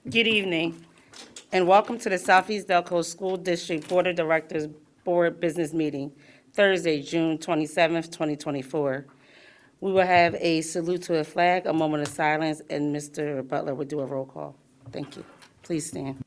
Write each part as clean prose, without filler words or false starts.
Good evening, and welcome to the Southeast Delco School District Board of Directors Board Business Meeting, Thursday, June 27th, 2024. We will have a salute to the flag, a moment of silence, and Mr. Butler will do a roll call. Thank you. Please stand.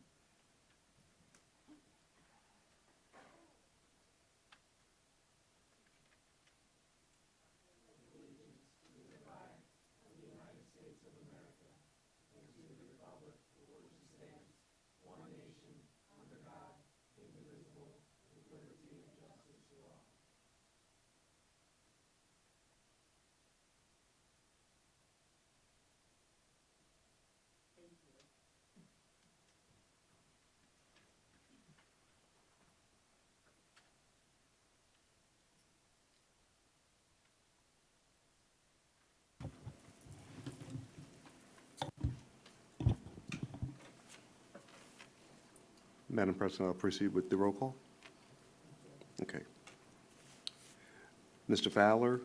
Madam President, I'll proceed with the roll call. Okay. Mr. Fowler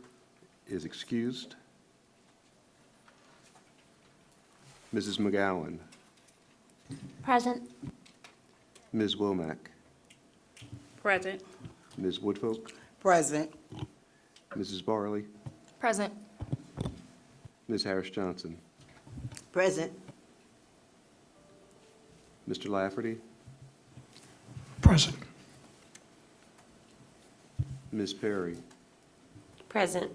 is excused. Mrs. McGowan, Present. Ms. Womack, Present. Ms. Woodfolk, Present. Mrs. Barley, Present. Ms. Harris Johnson, Present. Mr. Lafferty, Present. Ms. Perry, Present.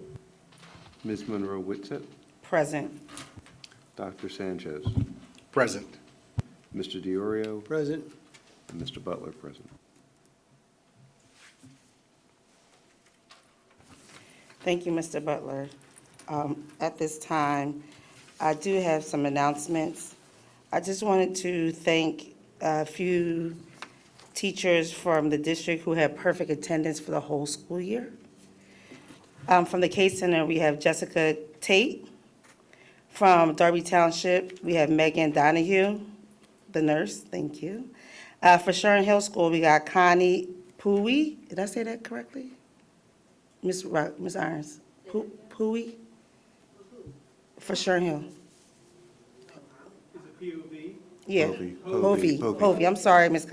Ms. Monroe Whitsett, Present. Dr. Sanchez, Present. Mr. DiOrio, Present. and Mr. Butler present. Thank you, Mr. Butler. At this time, I do have some announcements. I just wanted to thank a few teachers from the district who had perfect attendance for the whole school year. From the K Center, we have Jessica Tate. From Darby Township, we have Megan Donahue, the nurse, thank you. For Sharon Hill School, we got Connie Pui. Did I say that correctly? Miss Irons, Pui? For Sharon Hill. Is it POV? Yeah, Povey. Povey, I'm sorry, Miss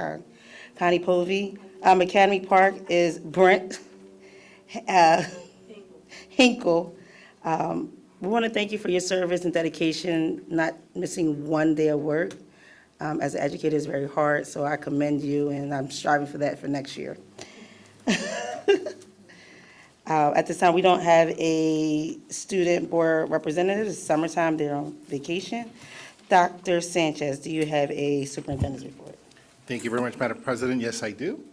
Connie Povey. Academy Park is Brent Hinkle. We want to thank you for your service and dedication, not missing one day of work. As an educator, it's very hard, so I commend you, and I'm striving for that for next year. At this time, we don't have a student board representative. It's summertime, they're on vacation. Dr. Sanchez, do you have a superintendent's report? Thank you very much, Madam President. Yes, I do.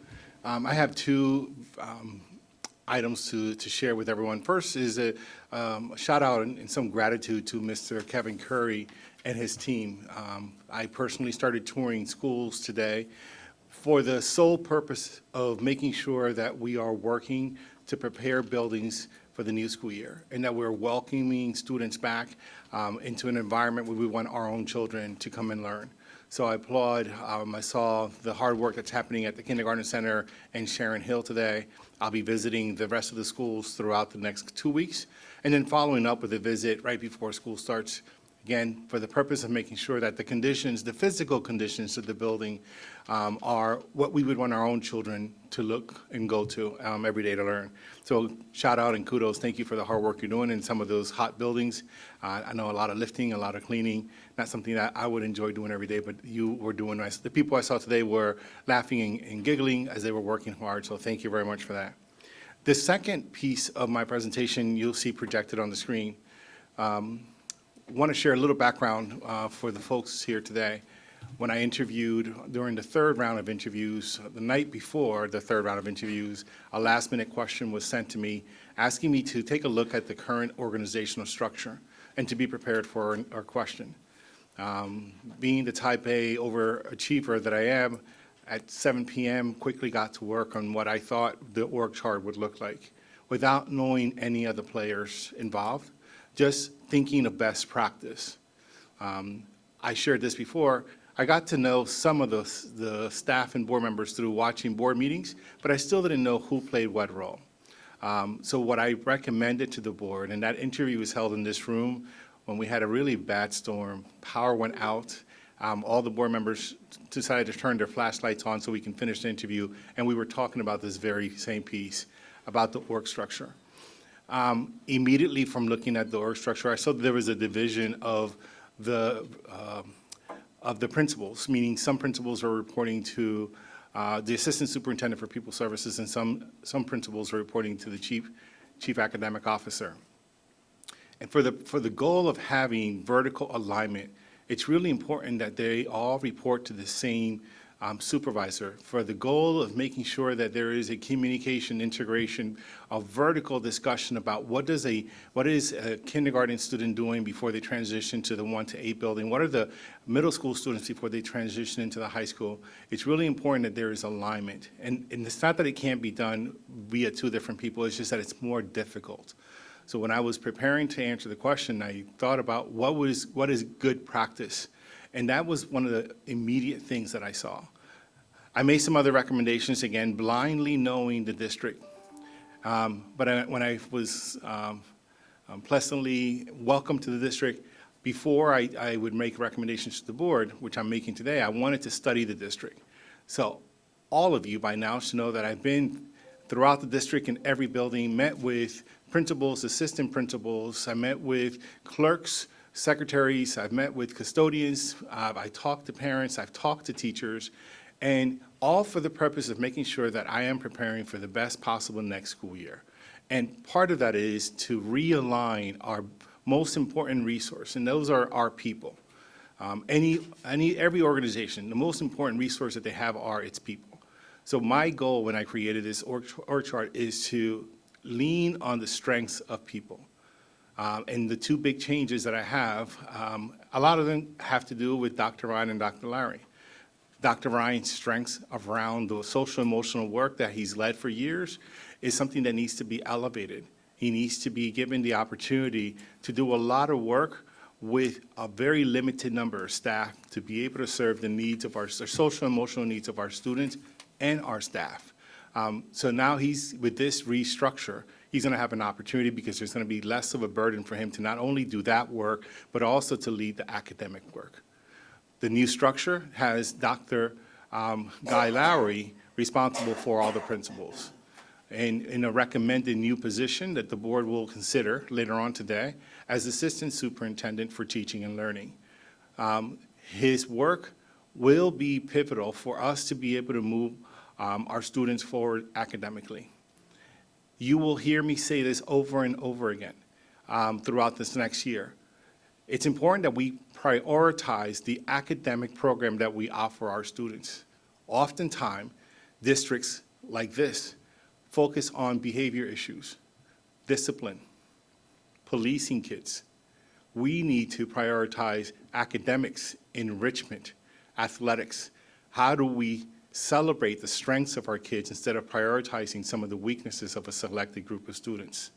I have two items to share with everyone. First is a shout out and some gratitude to Mr. Kevin Curry and his team. I personally started touring schools today for the sole purpose of making sure that we are working to prepare buildings for the new school year, and that we're welcoming students back into an environment where we want our own children to come and learn. So I applaud. I saw the hard work that's happening at the Kindergarten Center and Sharon Hill today. I'll be visiting the rest of the schools throughout the next 2 weeks, and then following up with a visit right before school starts, again, for the purpose of making sure that the conditions, the physical conditions of the building are what we would want our own children to look and go to every day to learn. So shout out and kudos. Thank you for the hard work you're doing in some of those hot buildings. I know a lot of lifting, a lot of cleaning, not something that I would enjoy doing every day, but you were doing nice. The people I saw today were laughing and giggling as they were working hard, so thank you very much for that. The second piece of my presentation you'll see projected on the screen. Want to share a little background for the folks here today. When I interviewed during the third round of interviews, the night before the third round of interviews, a last-minute question was sent to me asking me to take a look at the current organizational structure and to be prepared for our question. Being the type A overachiever that I am, at 7 p.m. quickly got to work on what I thought the org chart would look like without knowing any of the players involved, just thinking of best practice. I shared this before. I got to know some of the staff and board members through watching board meetings, but I still didn't know who played what role. So what I recommended to the board, and that interview was held in this room when we had a really bad storm, power went out, all the board members decided to turn their flashlights on so we can finish the interview, and we were talking about this very same piece, about the org structure. Immediately from looking at the org structure, I saw that there was a division of the principals, meaning some principals are reporting to the Assistant Superintendent for Pupil Services, and some principals are reporting to the Chief Academic Officer. And for the goal of having vertical alignment, it's really important that they all report to the same supervisor, for the goal of making sure that there is a communication, integration, a vertical discussion about what is a kindergarten student doing before they transition to the 1 to 8 building, what are the middle school students before they transition into the high school. It's really important that there is alignment. And it's not that it can't be done via two different people, it's just that it's more difficult. So when I was preparing to answer the question, I thought about what is good practice. And that was one of the immediate things that I saw. I made some other recommendations, again, blindly knowing the district. But when I was pleasantly welcomed to the district, before I would make recommendations to the board, which I'm making today, I wanted to study the district. So all of you by now should know that I've been throughout the district in every building, met with principals, assistant principals, I met with clerks, secretaries, I've met with custodians, I talked to parents, I've talked to teachers, and all for the purpose of making sure that I am preparing for the best possible next school year. And part of that is to realign our most important resource, and those are our people. Every organization, the most important resource that they have are its people. So my goal when I created this org chart is to lean on the strengths of people. And the two big changes that I have, a lot of them have to do with Dr. Ryan and Dr. Larry. Dr. Ryan's strengths around the social emotional work that he's led for years is something that needs to be elevated. He needs to be given the opportunity to do a lot of work with a very limited number of staff to be able to serve the needs of the social emotional needs of our students and our staff. So now with this restructure, he's going to have an opportunity because there's going to be less of a burden for him to not only do that work, but also to lead the academic work. The new structure has Dr. Guy Lowry responsible for all the principals. And in a recommended new position that the board will consider later on today as Assistant Superintendent for Teaching and Learning. His work will be pivotal for us to be able to move our students forward academically. You will hear me say this over and over again throughout this next year. It's important that we prioritize the academic program that we offer our students. Oftentimes, districts like this focus on behavior issues, discipline, policing kids. We need to prioritize academics, enrichment, athletics. How do we celebrate the strengths of our kids instead of prioritizing some of the weaknesses of a selected group of students?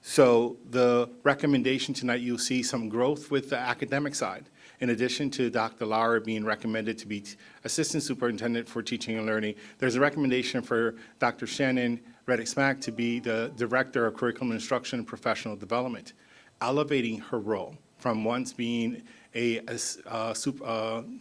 So the recommendation tonight, you'll see some growth with the academic side. In addition to Dr. Lauer being recommended to be Assistant Superintendent for Teaching and Learning, there's a recommendation for Dr. Shannon Reddick-Smack to be the Director of Curriculum Instruction and Professional Development, elevating her role from once being a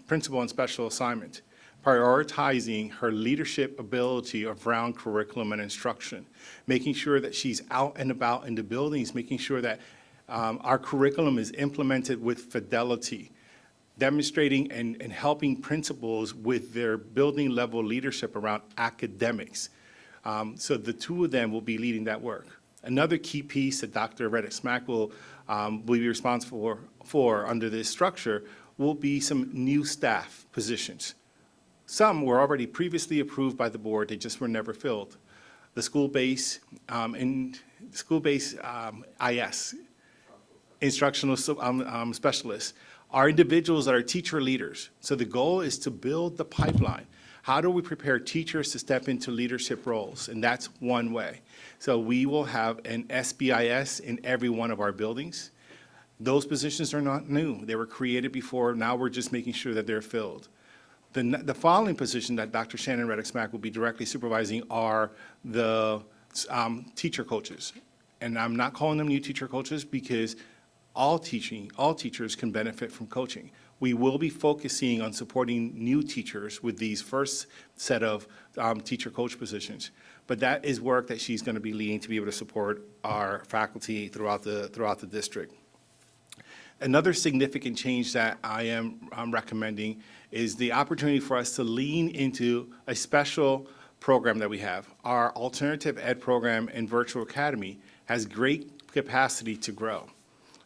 principal in special assignment, prioritizing her leadership ability around curriculum and instruction, making sure that she's out and about in the buildings, making sure that our curriculum is implemented with fidelity, demonstrating and helping principals with their building level leadership around academics. So the two of them will be leading that work. Another key piece that Dr. Reddick-Smack will be responsible for under this structure will be some new staff positions. Some were already previously approved by the board, they just were never filled. The school-based IS, instructional specialists, are individuals that are teacher leaders. So the goal is to build the pipeline. How do we prepare teachers to step into leadership roles? And that's one way. So we will have an SBIS in every one of our buildings. Those positions are not new. They were created before. Now we're just making sure that they're filled. The following position that Dr. Shannon Reddick-Smack will be directly supervising are the teacher coaches. And I'm not calling them new teacher coaches because all teachers can benefit from coaching. We will be focusing on supporting new teachers with these first set of teacher coach positions. But that is work that she's going to be leading to be able to support our faculty throughout the district. Another significant change that I'm recommending is the opportunity for us to lean into a special program that we have. Our alternative ed program in Virtual Academy has great capacity to grow,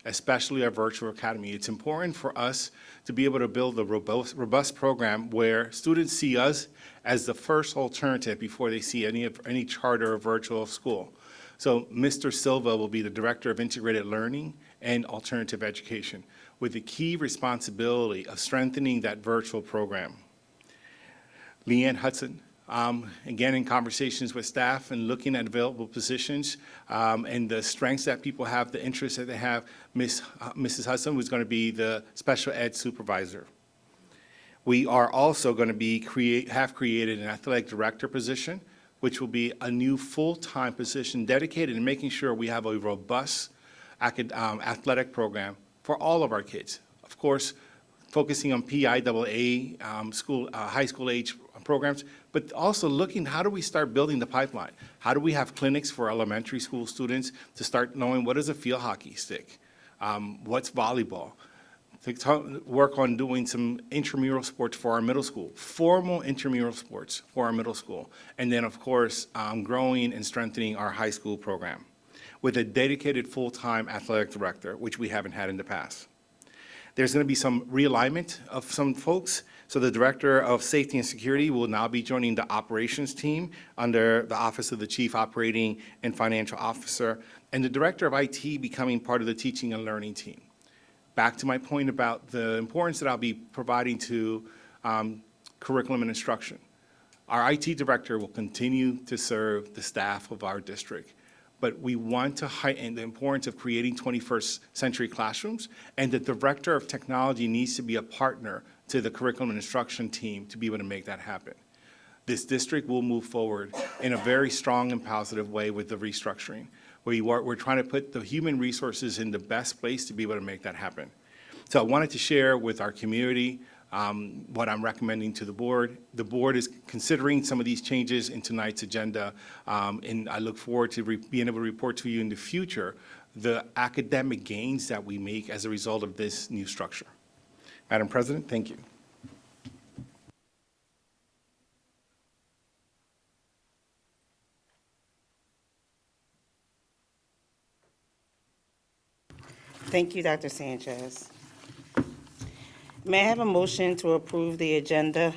especially our Virtual Academy. It's important for us to be able to build a robust program where students see us as the first alternative before they see any charter or virtual school. So Mr. Silva will be the Director of Integrated Learning and Alternative Education, with the key responsibility of strengthening that virtual program. Leanne Hudson, again, in conversations with staff and looking at available positions and the strengths that people have, the interests that they have, Mrs. Hudson was going to be the special ed supervisor. We are also going to have created an athletic director position, which will be a new full-time position dedicated to making sure we have a robust athletic program for all of our kids. Of course, focusing on PIAA high school age programs, but also looking, how do we start building the pipeline? How do we have clinics for elementary school students to start knowing what is a field hockey stick? What's volleyball? To work on doing some intramural sports for our middle school, formal intramural sports for our middle school. And then, of course, growing and strengthening our high school program with a dedicated full-time athletic director, which we haven't had in the past. There's going to be some realignment of some folks. So the Director of Safety and Security will now be joining the operations team under the Office of the Chief Operating and Financial Officer, and the Director of IT becoming part of the Teaching and Learning team. Back to my point about the importance that I'll be providing to curriculum and instruction. Our IT director will continue to serve the staff of our district, but we want to heighten the importance of creating 21st century classrooms, and the Director of Technology needs to be a partner to the curriculum and instruction team to be able to make that happen. This district will move forward in a very strong and positive way with the restructuring. We're trying to put the human resources in the best place to be able to make that happen. So I wanted to share with our community what I'm recommending to the board. The board is considering some of these changes in tonight's agenda, and I look forward to being able to report to you in the future the academic gains that we make as a result of this new structure. Madam President, thank you. Thank you, Dr. Sanchez. May I have a motion to approve the agenda?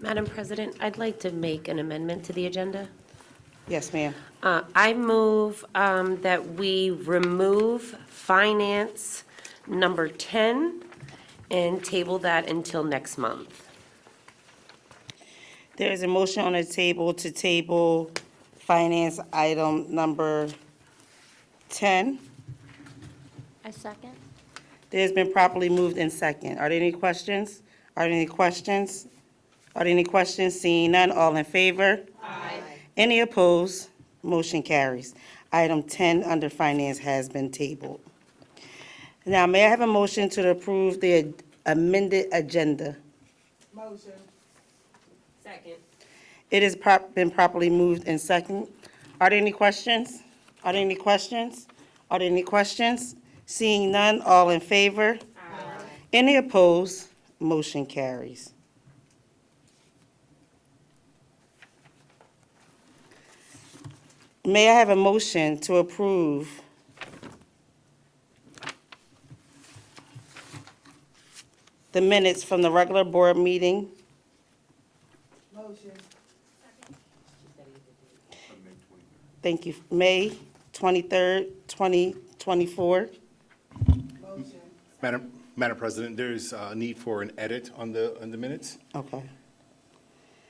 Madam President, I'd like to make an amendment to the agenda. Yes, ma'am. I move that we remove finance number 10 and table that until next month. There is a motion on the table to table finance item number 10. I second. It has been properly moved in second. Are there any questions? Are there any questions? Are there any questions? Seeing none, all in favor? Aye. Any opposed? Motion carries. Item 10 under finance has been tabled. Now, may I have a motion to approve the amended agenda? Motion. Second. It has been properly moved in second. Are there any questions? Are there any questions? Are there any questions? Seeing none, all in favor? Aye. Any opposed? Motion carries. May I have a motion to approve the minutes from the regular board meeting? Motion. Thank you. May 23rd, 2024. Motion. Madam President, there's a need for an edit on the minutes. Okay,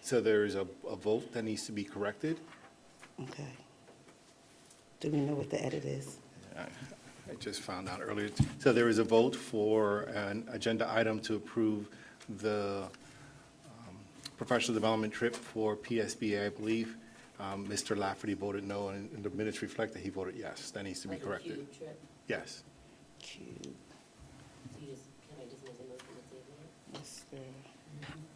So there's a vote that needs to be corrected. okay. Do we know what the edit is? I just found out earlier. So there is a vote for an agenda item to approve the professional development trip for PSBA, I believe. Mr. Lafferty voted no, and the minutes reflect that he voted yes. That needs to be corrected. Yes. Q. Can I just make a motion to table it?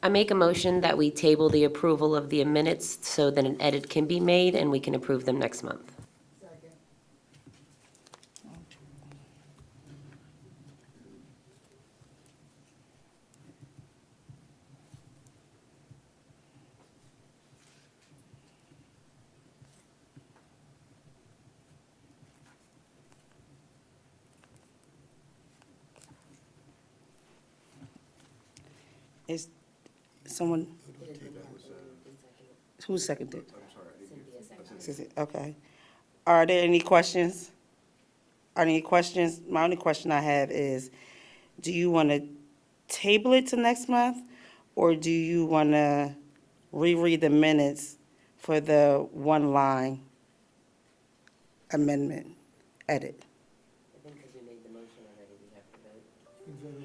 I make a motion that we table the approval of the minutes so that an edit can be made and we can approve them next month. Second. Is someone? Who seconded? Cynthia, okay. Are there any questions? Are there any questions? My only question I have is, do you want to table it to next month? Or do you want to reread the minutes for the one-line amendment edit? I think because we made the motion already, we have to vote. You vote on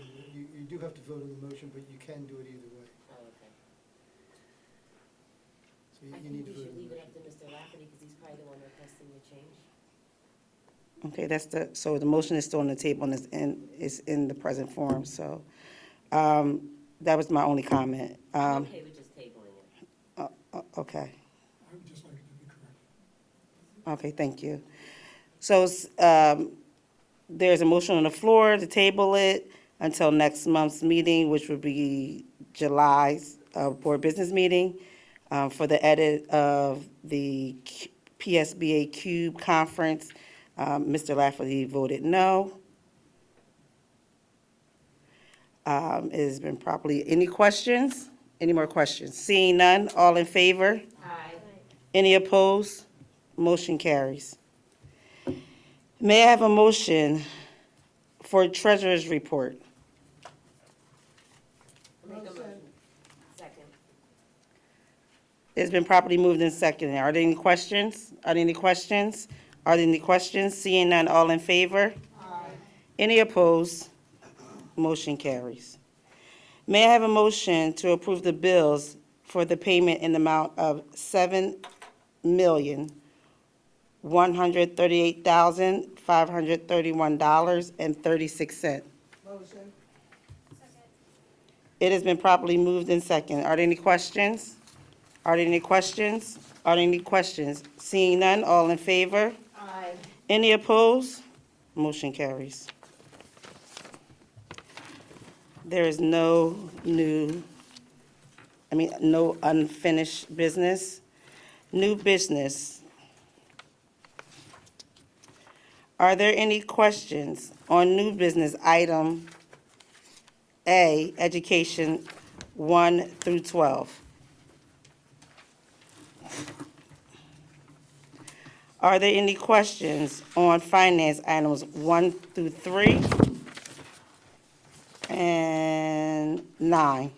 you do have to vote on the motion, but you can do it either way. Oh, okay. So I you think need we to vote should on the leave it motion. up to Mr. Lafferty because he's probably the one requesting the change. Okay, so the motion is still on the table and is in the present form, so, that was my only comment. I'm okay with just tabling it. Okay. I would just like it to be corrected. Okay, thank you. So, there's a motion on the floor to table it until next month's meeting, which would be July's, board business meeting, for the edit of the PSBA Cube Conference. Mr. Lafferty voted no. It has been properly, any questions? Any more questions? Seeing none, all in favor? Aye. Any opposed? Motion carries. May I have a motion for treasurer's report? I'll make a motion. Second. It's been properly moved and seconded. Are there any questions? Are there any questions? Are there any questions? Seeing none, all in favor? Any opposed? Motion carries. May I have a motion to approve the bills for the payment in the amount of $7,138,531.36? Motion. It has been properly moved and seconded. Are there any questions? Are there any questions? Are there any questions? Seeing none, all in favor? Aye. Any opposed? Motion carries. There is no unfinished business. New business. Are there any questions on new business item A, education 1 through 12? Are there any questions on finance items 1 through 3 and 9?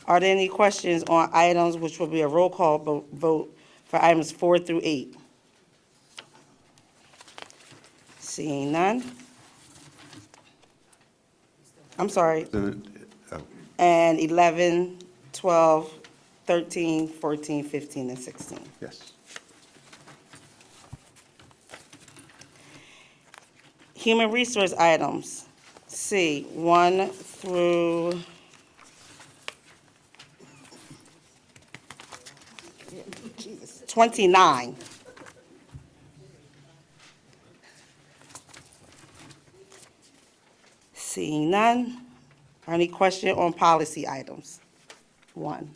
Are there any questions on items which will be a roll call vote for items 4 through 8? Seeing none. I'm sorry. And 11, 12, 13, 14, 15, and 16. Yes. Human resource items, C, 1 through 29. Seeing none. Any question on policy items? 1.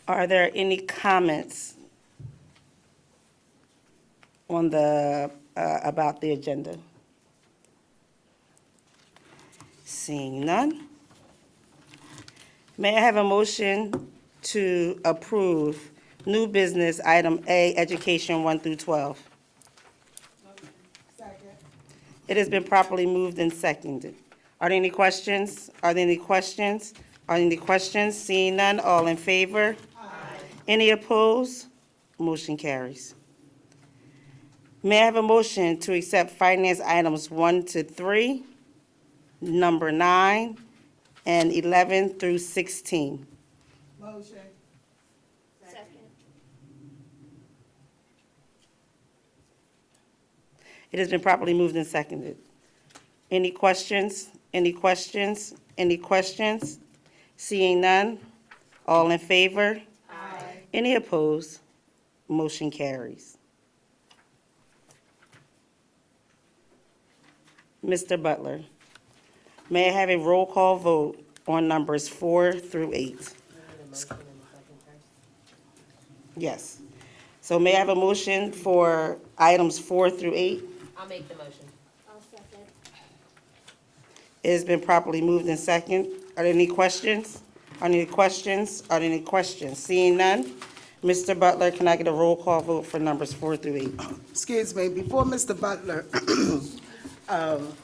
Are there any comments on the, about the agenda? Seeing none. May I have a motion to approve new business item A, education 1 through 12? Second. It has been properly moved and seconded. Are there any questions? Are there any questions? Are there any questions? Seeing none, all in favor? Any opposed? Motion carries. May I have a motion to accept finance items 1 to 3, number 9, and 11 through 16? Motion. It has been properly moved and seconded. Any questions? Any questions? Any questions? Seeing none? All in favor? Aye. Any opposed? Motion carries. Mr. Butler, may I have a roll call vote on numbers 4 through 8? Yes. So may I have a motion for items 4 through 8? I'll make the motion. It has been properly moved and second. Are there any questions? Are there any questions? Are there any questions? Seeing none, Mr. Butler, can I get a roll call vote for numbers 4 through 8? Excuse me, before Mr. Butler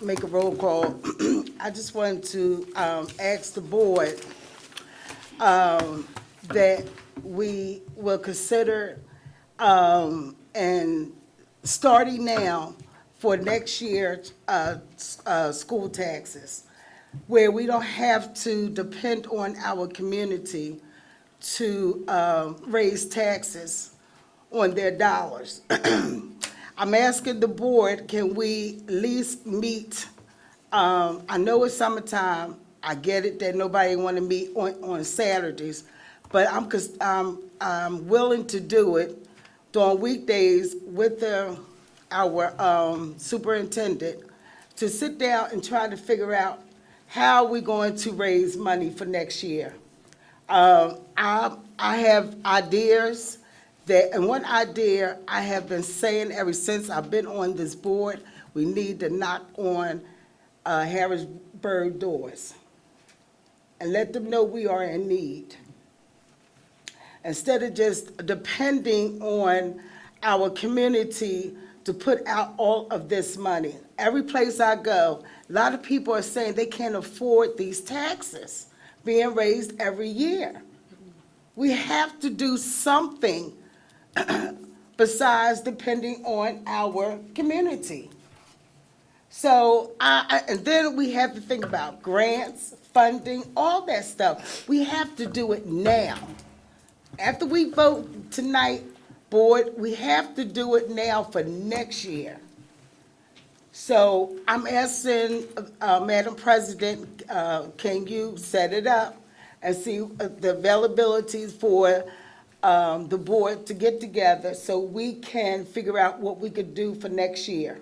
make a roll call, I just wanted to ask the board that we will consider and starting now for next year, school taxes, where we don't have to depend on our community to raise taxes on their dollars. I'm asking the board, can we at least meet, I know it's summertime, I get it that nobody want to meet on Saturdays, but I'm willing to do it during weekdays with our superintendent to sit down and try to figure out how we're going to raise money for next year. I have ideas and one idea I have been saying ever since I've been on this board, we need to knock on Harrisburg doors and let them know we are in need. Instead of just depending on our community to put out all of this money. Every place I go, a lot of people are saying they can't afford these taxes being raised every year. We have to do something besides depending on our community. So, and then we have to think about grants, funding, all that stuff. We have to do it now. After we vote tonight, board, we have to do it now for next year. So I'm asking, Madam President, can you set it up and see the availabilities for the board to get together so we can figure out what we could do for next year?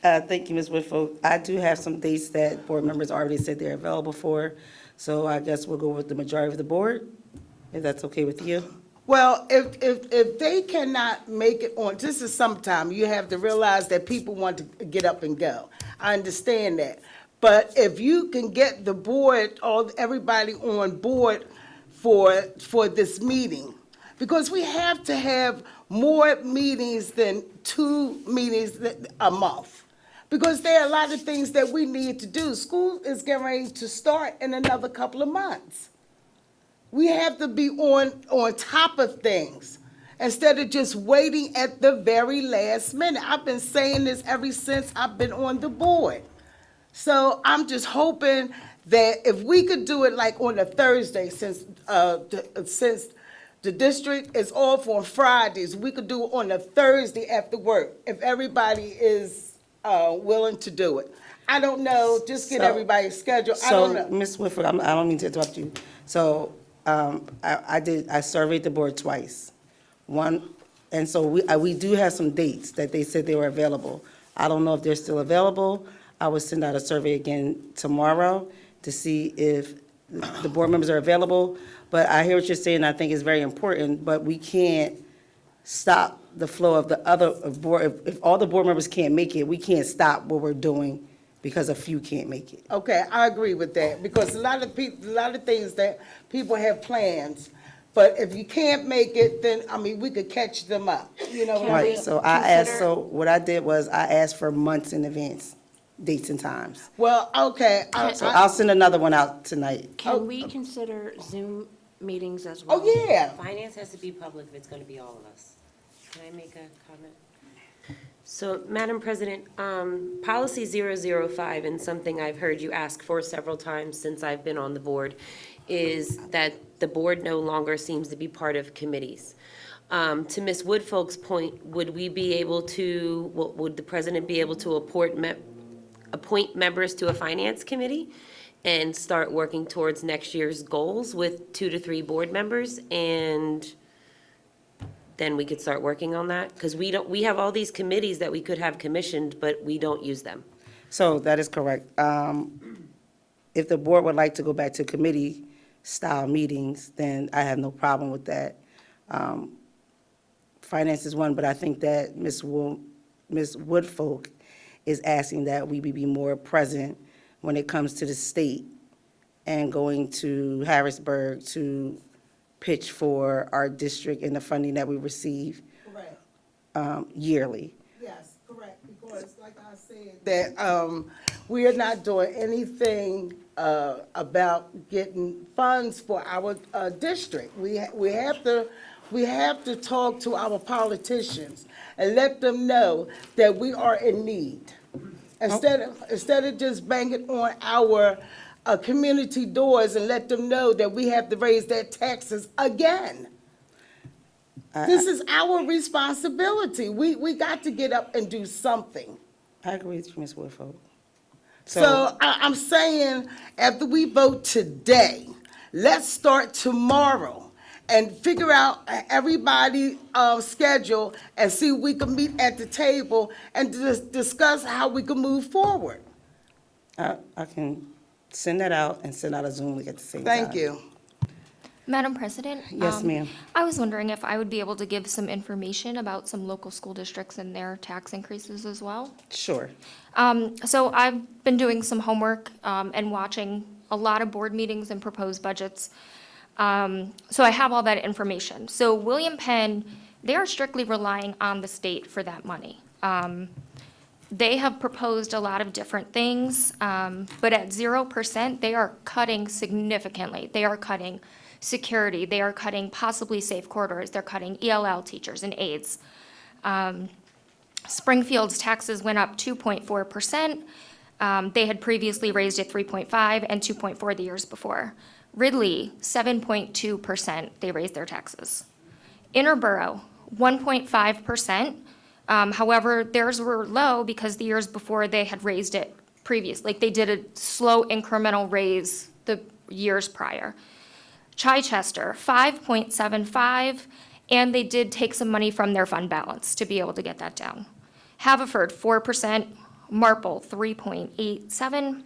Thank you, Ms. Whitfield. I do have some dates that board members already said they're available for, so I guess we'll go with the majority of the board, if that's okay with you. Well, if they cannot make it on, this is summertime, you have to realize that people want to get up and go. I understand that. But if you can get the board, everybody on board for this meeting, because we have to have more meetings than 2 meetings a month. Because there are a lot of things that we need to do. School is getting ready to start in another couple of months. We have to be on top of things instead of just waiting at the very last minute. I've been saying this ever since I've been on the board. So I'm just hoping that if we could do it like on a Thursday, since the district is off on Fridays, we could do it on a Thursday after work, if everybody is willing to do it. I don't know, just get So- everybody's schedule, I don't So, know. Ms. Whitfield, I don't mean to interrupt you. So, I surveyed the board twice. One, and so we do have some dates that they said they were available. I don't know if they're still available. I will send out a survey again tomorrow to see if the board members are available. But I hear what you're saying, I think it's very important, but we can't stop the flow of the other board. If all the board members can't make it, we can't stop what we're doing because a few can't make it. Okay, I agree with that, because a lot of things that people have plans, but if you can't make it, then, I mean, we could catch them up, you know what I mean? Right, so what I did was I asked for months in advance, dates and times. Well, okay, So I'll send another one out tonight. Can we consider Zoom meetings as well? oh, yeah, Finance has to be public if it's going to be all of us. Can I make a comment? So, Madam President, policy 005, and something I've heard you ask for several times since I've been on the board, is that the board no longer seems to be part of committees. To Ms. Woodfolk's point, would we be able to, would the president be able to appoint members to a finance committee and start working towards next year's goals with 2 to 3 board members? And then we could start working on that? Because we have all these committees that we could have commissioned, but we don't use them. So that is correct. If the board would like to go back to committee-style meetings, then I have no problem with that. Finance is one, but I think that Ms. Woodfolk is asking that we be more present when it comes to the state and going to Harrisburg to pitch for our district and the funding that we receive Correct. yearly. Yes, correct, because like I said, that, we are not doing anything, about getting funds for our, district. We have to talk to our politicians and let them know that we are in need. Instead of just banging on our, community doors and let them know that we have to raise their taxes again. This is our responsibility. We got to get up and do something. I agree with you, Ms. Woodfolk. So I'm saying, after we vote today, let's start tomorrow and figure out everybody's schedule and see if we can meet at the table and discuss how we can move forward. I can send that out and send out a Zoom link at the same time. Thank you. Madam President? Yes, ma'am. I was wondering if I would be able to give some information about some local school districts and their tax increases as well. Sure. So I've been doing some homework and watching a lot of board meetings and proposed budgets. So I have all that information. So William Penn, they are strictly relying on the state for that money. They have proposed a lot of different things, but at 0%, they are cutting significantly. They are cutting security, they are cutting possibly safe corridors, they're cutting ELL teachers and aides. Springfield's taxes went up 2.4%. They had previously raised it 3.5 and 2.4 the years before. Ridley, 7.2%, they raised their taxes. Interborough, 1.5%. However, theirs were low because the years before they had raised it previous, like they did a slow incremental raise the years prior. Chichester, 5.75, and they did take some money from their fund balance to be able to get that down. Haverford, 4%, Marple, 3.87,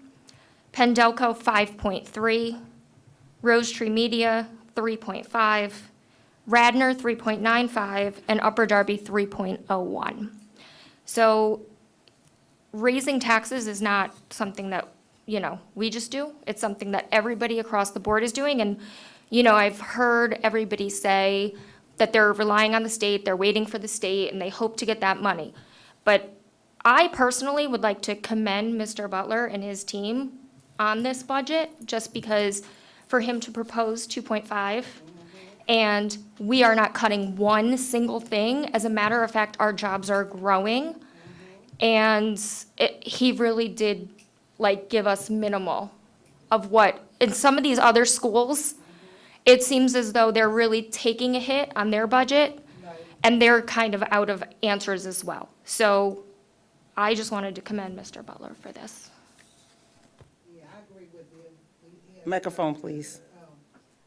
Pendelco, 5.3, Rose Tree Media, 3.5, Radnor, 3.95, and Upper Darby, 3.01. So raising taxes is not something that, we just do. It's something that everybody across the board is doing. And, I've heard everybody say that they're relying on the state, they're waiting for the state, and they hope to get that money. But I personally would like to commend Mr. Butler and his team on this budget, just because for him to propose 2.5, and we are not cutting one single thing. As a matter of fact, our jobs are growing. And he really did, give us minimal of what, in some of these other schools, it seems as though they're really taking a hit on their budget, and they're kind of out of answers as well. So I just wanted to commend Mr. Butler for this. Yeah, I agree with you. Microphone, please.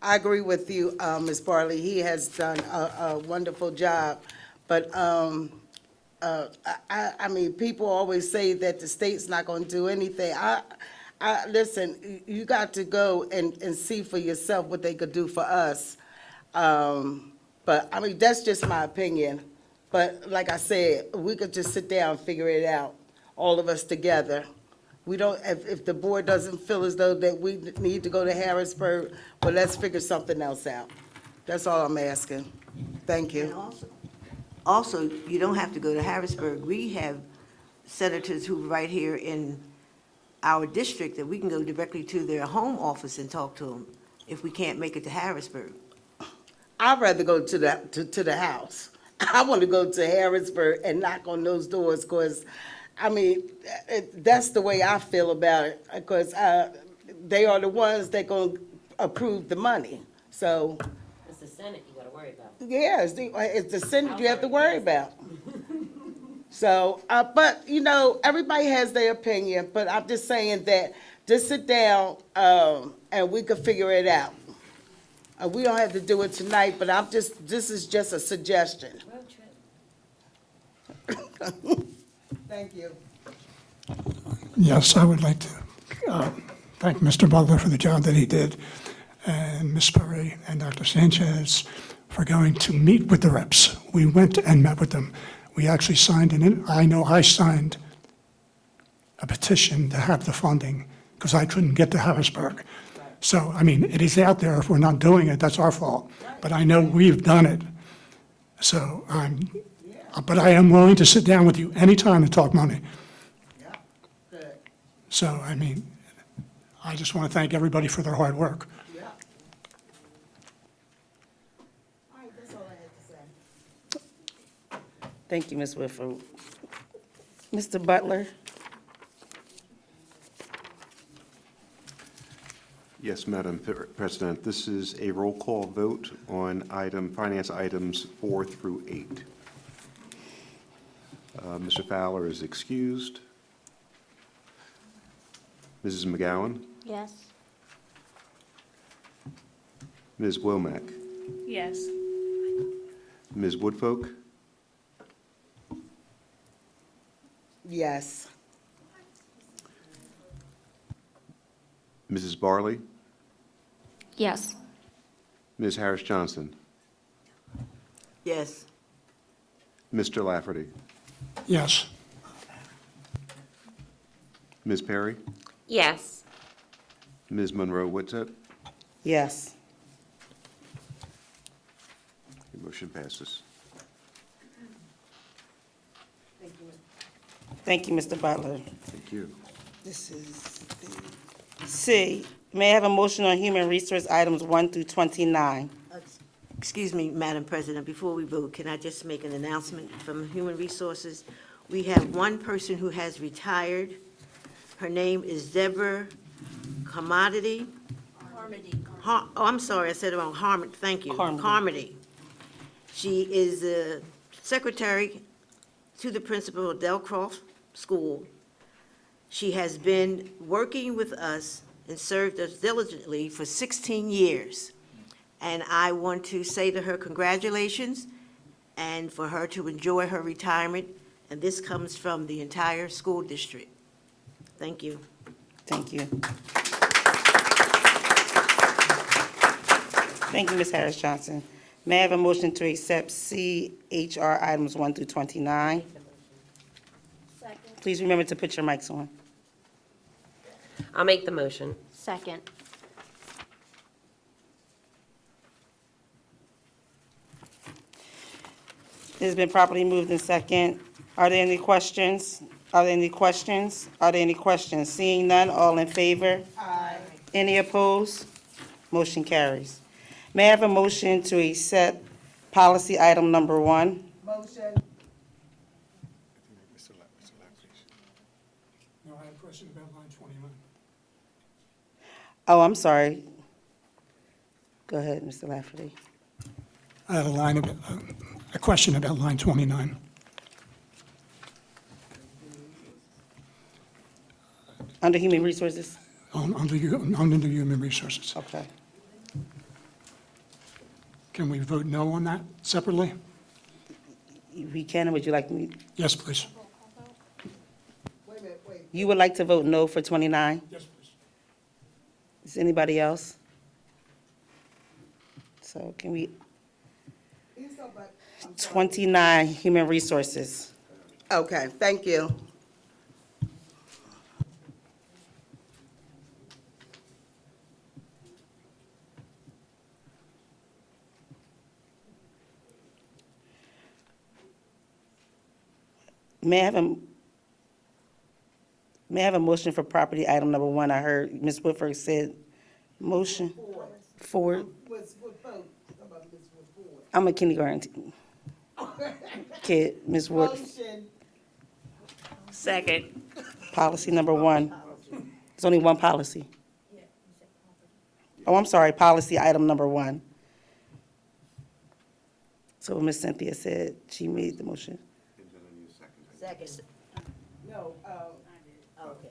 I agree with you, Ms. Barley. He has done a wonderful job. But, I mean, people always say that the state's not going to do anything. Listen, you got to go and see for yourself what they could do for us. But, I mean, that's just my opinion. But like I said, we could just sit down and figure it out, all of us together. We don't, if the board doesn't feel as though that we need to go to Harrisburg, well, let's figure something else out. That's all I'm asking. Thank And you. also, you don't have to go to Harrisburg. We have senators who are right here in our district that we can go directly to their home office and talk to them if we can't make it to Harrisburg. I'd rather go to the house I want to go to Harrisburg and knock on those doors, because, I mean, that's the way I feel about it, because they are the ones that gonna approve the money. So, It's the Senate you gotta worry about. yeah, it's the Senate you have to worry about. So, but, you know, everybody has their opinion, but I'm just saying that, just sit down, and we could figure it out. We don't have to do it tonight, but this is just a suggestion. Road trip. Thank you. Yes, I would like to thank Mr. Butler for the job that he did, and Ms. Perry and Dr. Sanchez for going to meet with the reps. We went and met with them. We actually signed I signed a petition to have the funding, because I couldn't get to Harrisburg. So, I mean, it is out there. If we're not doing it, that's our fault. But I know we've done it. So, but I am willing to sit down with you anytime to talk money. Yeah, good, So, I mean, I just want to thank everybody for their hard work. yeah. All right, that's all I had to say. Thank you, Ms. Whitford. Mr. Butler? Yes, Madam President, this is a roll call vote on finance items 4 through 8. Mr. Fowler is excused. Mrs. McGowan? Yes. Ms. Womack? Yes. Ms. Woodfolk? Yes. Mrs. Barley? Yes. Ms. Harris Johnson? Yes. Mr. Lafferty? Yes. Ms. Perry? Yes. Ms. Monroe Woodsett? Yes. The motion passes. Thank you, Mr. Butler. Thank you. This is C. May I have a motion on human resource items 1 through 29? Excuse me, Madam President, before we vote, can I just make an announcement from Human Resources? We have one person who has retired. Her name is Deborah Carmody. Oh, I'm sorry, I said it wrong. Thank you. Carmody. Carmody. She is the secretary to the principal of Delcroft School. She has been working with us and served us diligently for 16 years. And I want to say to her congratulations, and for her to enjoy her retirement. And this comes from the entire school district. Thank you. Thank you. Thank you, Ms. Harris Johnson. May I have a motion to accept CHR items 1 through 29? Second. Please remember to put your mics on. I'll make the motion. Second. It has been properly moved in second. Are there any questions? Are there any questions? Are there any questions? Seeing none, all in favor? Aye. Any opposed? Motion carries. May I have a motion to accept policy item number 1? Motion. No, I had a question about line 29. Oh, I'm sorry. Go ahead, Mr. Lafferty. I had a question about line 29. Under Human Resources? Under the Human Resources. Okay. Can we vote no on that separately? We can, or would you like me? Yes, please. Wait a minute, wait. You would like to vote no for 29? Yes, please. Is anybody else? So can we, He's so back. 29, Human Resources. Okay, thank you. May I have a motion for property item number 1? I heard Ms. Whitford said motion. Ford. What's vote? How about Ms. Ford? I'm a kindergarten. Kid, Ms. Wood, Motion. Second. policy number 1. There's only one policy. Oh, I'm sorry, policy item number 1. So Ms. Cynthia said she made the motion. Second. No, Okay.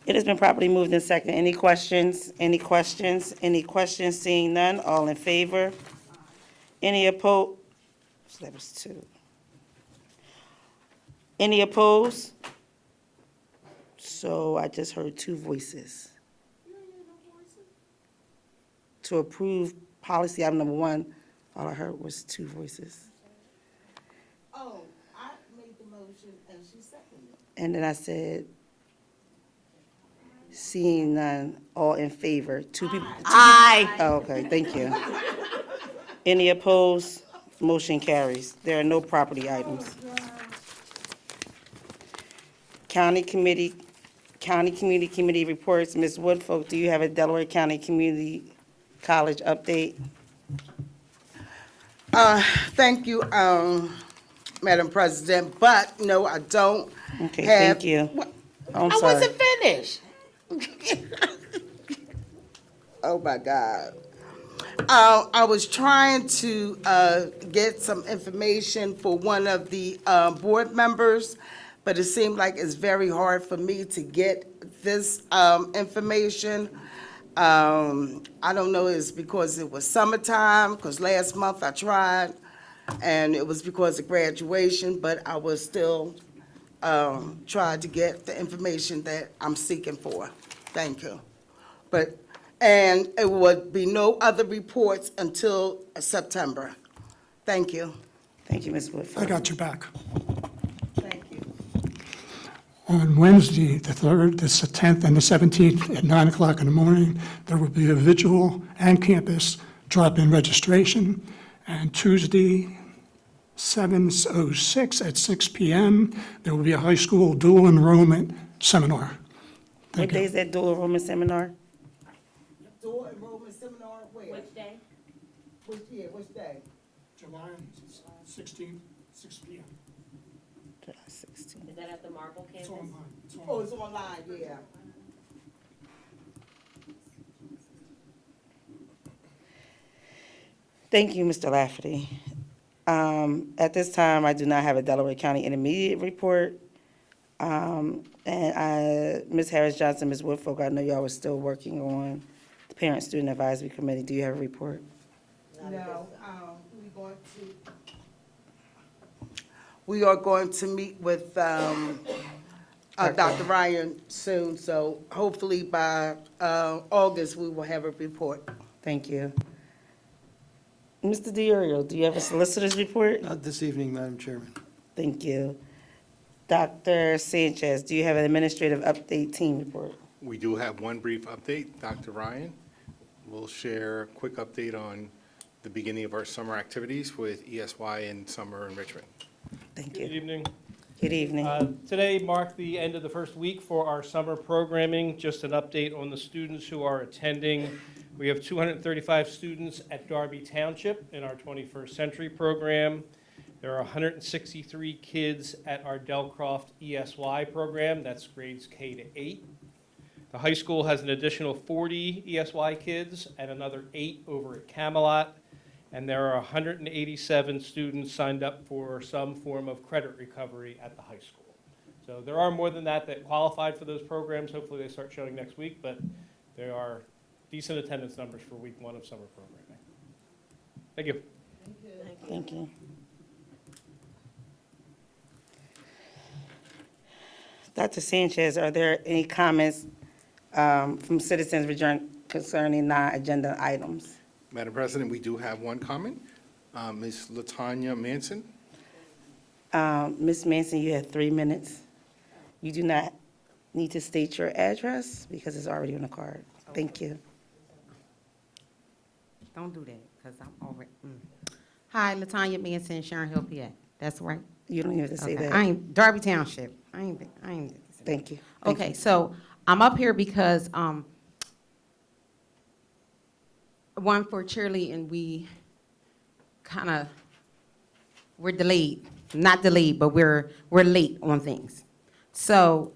It has been properly moved in second. Any questions? Any questions? Any questions? Seeing none, all in favor? Any opposed? So that was 2. Any opposed? So I just heard 2 voices. To approve policy item number 1, all I heard was 2 voices. oh, I made the motion and she seconded it. And then I said, seeing none, all in favor? 2 people. Aye. Oh, okay, thank you. Any opposed? Motion carries. There are no property items. County Community Committee reports. Ms. Woodfolk, do you have a Delaware County Community College update? Thank you, Madam President, but no, I don't Okay, have. thank you. What? Oh, I'm I sorry. wasn't finished. Oh, my God. I was trying to get some information for one of the board members, but it seemed like it's very hard for me to get this information. I don't know, it's because it was summertime, because last month I tried, and it was because of graduation, but I was still trying to get the information that I'm seeking for. Thank you. And it would be no other reports until September. Thank you. Thank you, Ms. I Woodfolk. got your back. Thank you. On Wednesday, the 3rd, the 10th, and the 17th, at 9 o'clock in the morning, there will be a vigil and campus drop-in registration. And Tuesday, 7/06 at 6 p.m., there will be a high school dual enrollment seminar. What Thank day you. is that dual enrollment seminar? Dual enrollment seminar, where? Which day? Which day? July 16th, 6 p.m. July 16th. Is that at the Marble campus? Oh, it's online, yeah. Thank you, Mr. Lafferty. At this time, I do not have a Delaware County Intermediate report. Ms. Harris Johnson, Ms. Woodfolk, I know y'all were still working on the Parent Student Advisory Committee. Do you have a report? No, we are going to meet with Dr. Ryan soon, so hopefully by August, we will have a report. Thank you. Mr. DiOrio, do you have a solicitor's report? Not this evening, Madam Chairman. Thank you. Dr. Sanchez, do you have an administrative update team report? We do have one brief update. Dr. Ryan will share a quick update on the beginning of our summer activities with ESY and summer enrichment. Thank Good you. evening. Good evening. Today marked the end of the first week for our summer programming. Just an update on the students who are attending. We have 235 students at Darby Township in our 21st Century program. There are 163 kids at our Delcroft ESY program. That's grades K to 8. The high school has an additional 40 ESY kids and another 8 over at Camelot. And there are 187 students signed up for some form of credit recovery at the high school. So there are more than that that qualified for those programs. Hopefully they start showing next week, but there are decent attendance numbers for week 1 of summer programming. Thank you. Thank you. Dr. Sanchez, are there any comments from citizens concerning non-agenda items? Madam President, we do have one comment. Ms. Latanya Manson. Ms. Manson, you have 3 minutes. You do not need to state your address because it's already on the card. Thank you. Don't do that, because I'm already. Hi, Latanya Manson, Sharon Hill, PA. That's right? You don't even have to say Okay. that. I ain't, Darby Township. I ain't. Thank you. Thank Okay, you. so I'm up here because, one for cheerleading, we're delayed. Not delayed, but we're late on things. So,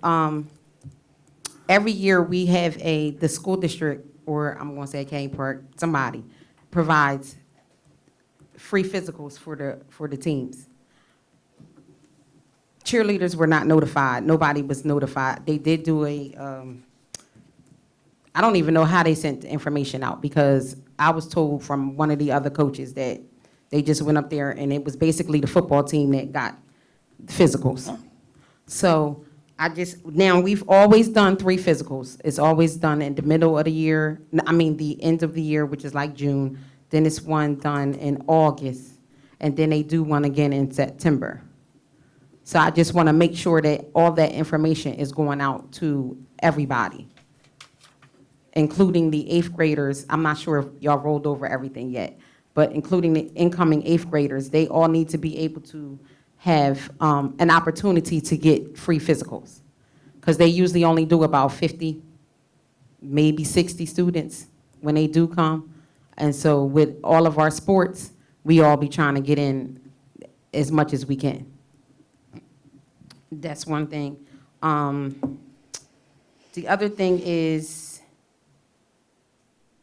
every year we have the school district, or I'm gonna say Academy Park, somebody provides free physicals for the teams. Cheerleaders were not notified. Nobody was notified. They did do I don't even know how they sent the information out, because I was told from one of the other coaches that they just went up there and it was basically the football team that got physicals. So now we've always done 3 physicals. It's always done in the middle of the year, the end of the year, which is like June. Then it's one done in August, and then they do one again in September. So I just want to make sure that all that information is going out to everybody, including the 8th graders. I'm not sure if y'all rolled over everything yet, but including the incoming 8th graders, they all need to be able to have an opportunity to get free physicals, because they usually only do about 50, maybe 60 students when they do come. And so with all of our sports, we all be trying to get in as much as we can. That's one thing. The other thing is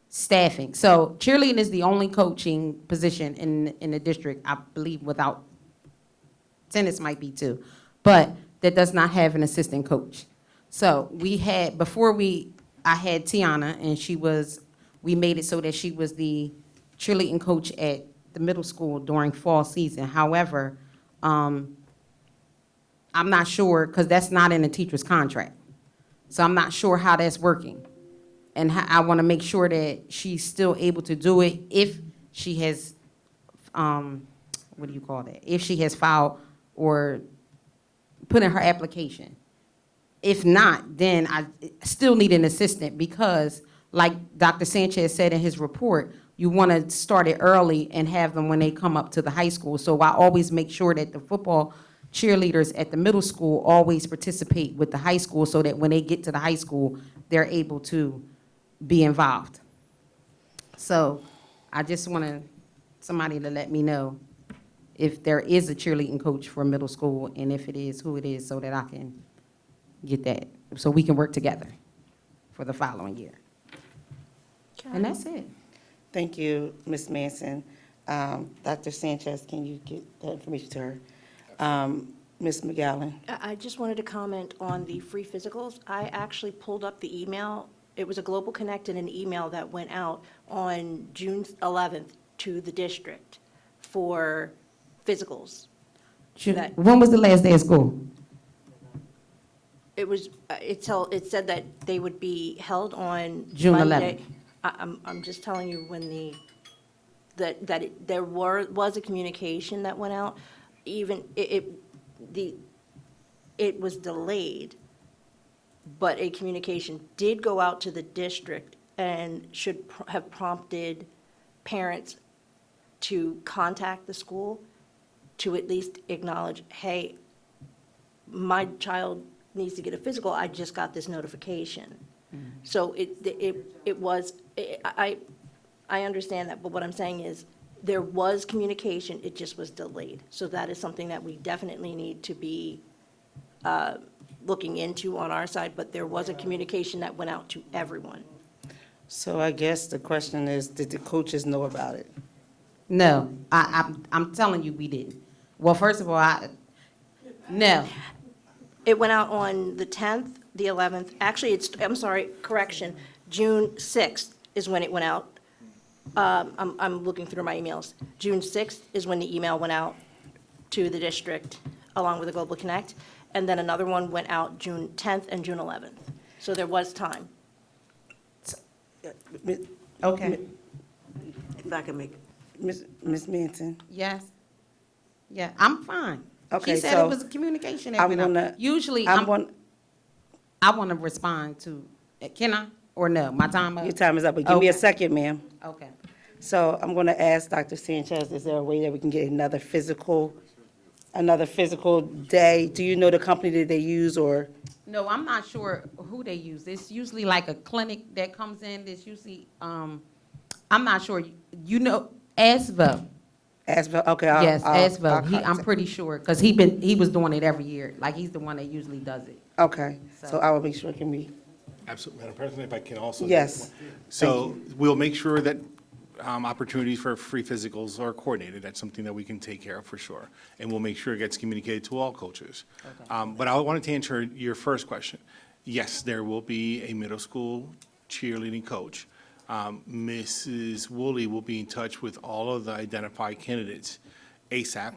staffing. So cheerleading is the only coaching position in the district, I believe, without, tennis might be too, but that does not have an assistant coach. So we had, I had Tiana, and we made it so that she was the cheerleading coach at the middle school during fall season. However, I'm not sure, because that's not in the teacher's contract. So I'm not sure how that's working. And I want to make sure that she's still able to do it if she has, if she has filed or put in her application. If not, then I still need an assistant, because like Dr. Sanchez said in his report, you want to start it early and have them when they come up to the high school. So I always make sure that the football cheerleaders at the middle school always participate with the high school, so that when they get to the high school, they're able to be involved. So I just want somebody to let me know if there is a cheerleading coach for middle school, and if it is, who it is, so that I can get that, so we can work together for the following year. And that's it. Thank you, Ms. Manson. Dr. Sanchez, can you get that information to her? Ms. McGowan? I just wanted to comment on the free physicals. I actually pulled up the email. It was a Global Connect and an email that went out on June 11th to the district for physicals. When was the last day of school? It was, it said that they would be held on June Monday. 11th. I'm just telling you when there was a communication that went out. Even, it was delayed, but a communication did go out to the district and should have prompted parents to contact the school to at least acknowledge, hey, my child needs to get a physical, I just got this notification. So it was, I understand that, but what I'm saying is, there was communication, it just was delayed. So that is something that we definitely need to be looking into on our side, but there was a communication that went out to everyone. So I guess the question is, did the coaches know about it? No, I'm telling you we didn't. Well, first of all, no. It went out on the 10th, the 11th, actually, I'm sorry, correction, June 6th is when it went out. I'm looking through my emails. June 6th is when the email went out to the district, along with the Global Connect, and then another one went out June 10th and June 11th. So there was time. Okay. If I can make, Ms. Manson? Yes. Yeah, I'm fine. Okay, She said so it was a communication I'm that went gonna- out. Usually, I I want, want to respond to, can I, or no? My time up? your time is up, but give me a Okay. second, ma'am. Okay. So I'm going to ask Dr. Sanchez, is there a way that we can get another physical day? Do you know the company that they use, or? No, I'm not sure who they use. It's usually like a clinic that comes in. It's usually, I'm not sure, you know, ASVO. Asvel, okay. Yes, I'll ASVO. I'm contact- pretty sure, because he was doing it every year. Like, he's the one that usually does it. Okay, so So- I will make sure it can be, Absolutely, Madam President, if I can also. yes. So we'll make sure that opportunities for free physicals are coordinated. That's something that we can take care of for sure. And we'll make sure it gets communicated to all coaches. But I wanted to answer your first question. Yes, there will be a middle school cheerleading coach. Mrs. Woolley will be in touch with all of the identified candidates ASAP.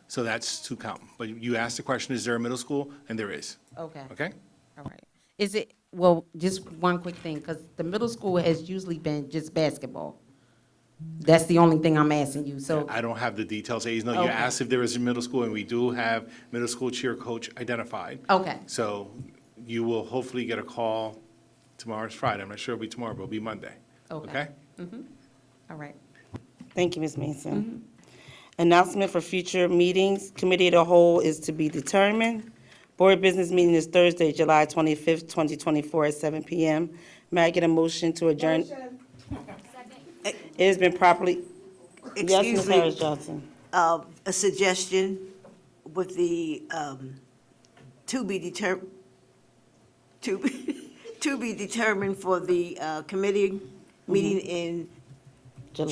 So that's to come. But you asked the question, is there a middle school? And there is. Okay. Okay? All right. Is it, well, just one quick thing, because the middle school has usually been just basketball. That's the only thing I'm asking you, so, I don't have the details. No, you Okay. asked if there is a middle school, and we do have middle school cheer coach identified. okay, So you will hopefully get a call. Tomorrow's Friday. I'm not sure it'll be tomorrow, but it'll be Monday. Okay. all right. Thank you, Ms. Mason. Announcement for future meetings. Committee of the whole is to be determined. Board business meeting is Thursday, July 25th, 2024 at 7 PM. May I get a motion to adjourn? It has been properly, yes, Excuse Ms. me. Harris Johnson. A suggestion with the, to be determined for the, committee meeting in July.